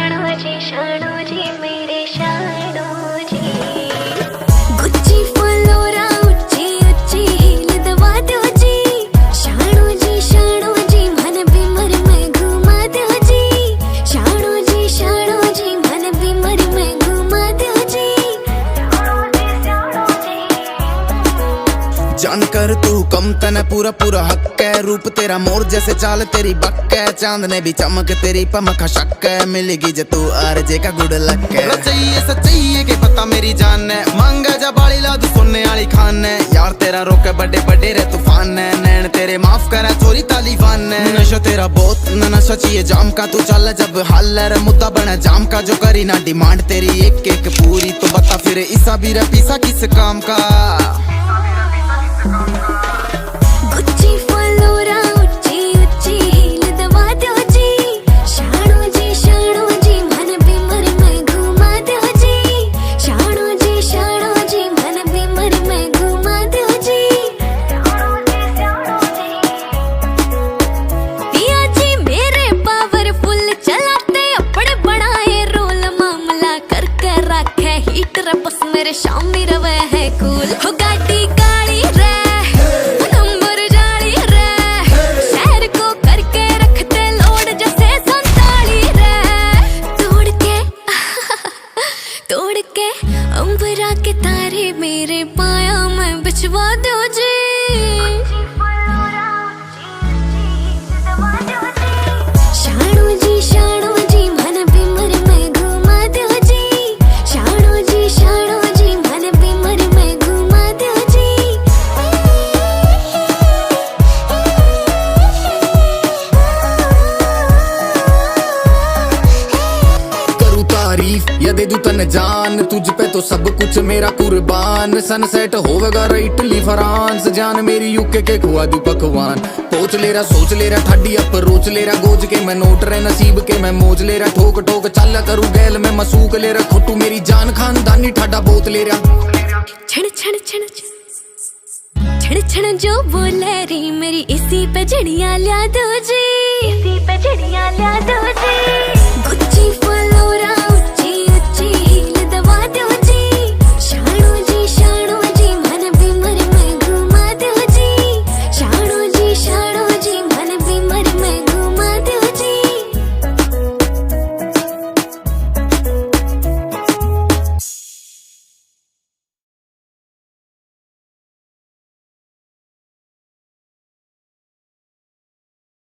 शानो जी मेरे शानो जी। Gucci flora उच्ची उच्ची हील दबा दो जी। शानो जी मन बीमर में घुमा दो जी। शानो जी मन बीमर में घुमा दो जी। जानकर तू कम तने पूरा पूरा हक है। रूप तेरा मोर जैसे चाल तेरी बक है। चांद ने भी चमक तेरी पमखा शक है। मिलेगी जे तू आरजे का गुड लक है। रचइए सच्चइए के पता मेरी जान है। मांगा जा बाली ला तू सुनने वाली खान है। यार तेरा रोके बड़े बड़े रे तूफान है। नैन तेरे माफ करा चोरी तालिबान है। नशा तेरा बहुत न नशा चाहिए जाम का। तू चल जब हल रे मुद्दा बना जाम का। जो करी ना डिमांड तेरी एक एक पूरी। तो बता फिर इसा भी रे पीसा किस काम का। गुच्ची फलोरा उच्ची उच्ची हील दबा दो जी। शानो जी मन बीमर में घुमा दो जी। शानो जी मन बीमर में घुमा दो जी। पिया जी मेरे पावरफुल चलाते अपने बनाए रोल। मामला करके रखे हीट रपस मेरे शामी रवे है कूल। हो गाड़ी काली रे तोड़ के अंबरा के तारे मेरे पाया में बिछवा दो जी। शानो जी मन बीमर में घुमा दो जी। शानो जी मन बीमर में घुमा दो जी। करूँ तारीफ या दे दूं तन जान। तुझ पे तो सब कुछ मेरा कुर्बान। सनसेट होवेगा रे इटली फ्रांस। जान मेरी यूके के खुआ दू पकवान। पोच ले रहा सोच ले रहा ठाडी अप्रोच ले रहा। गोज के मैं नोट रे नसीब के मैं मौज ले रहा। ठोक ठोक चल करूँ गैल में मसूक ले रहा। खोटू मेरी जान खानदानी ठाडा बोत ले रहा। छण छण छण छण छण जो बोले री मेरी इसी पे जड़ियां ला दो जी। इसी पे जड़ियां ला दो जी। गुच्ची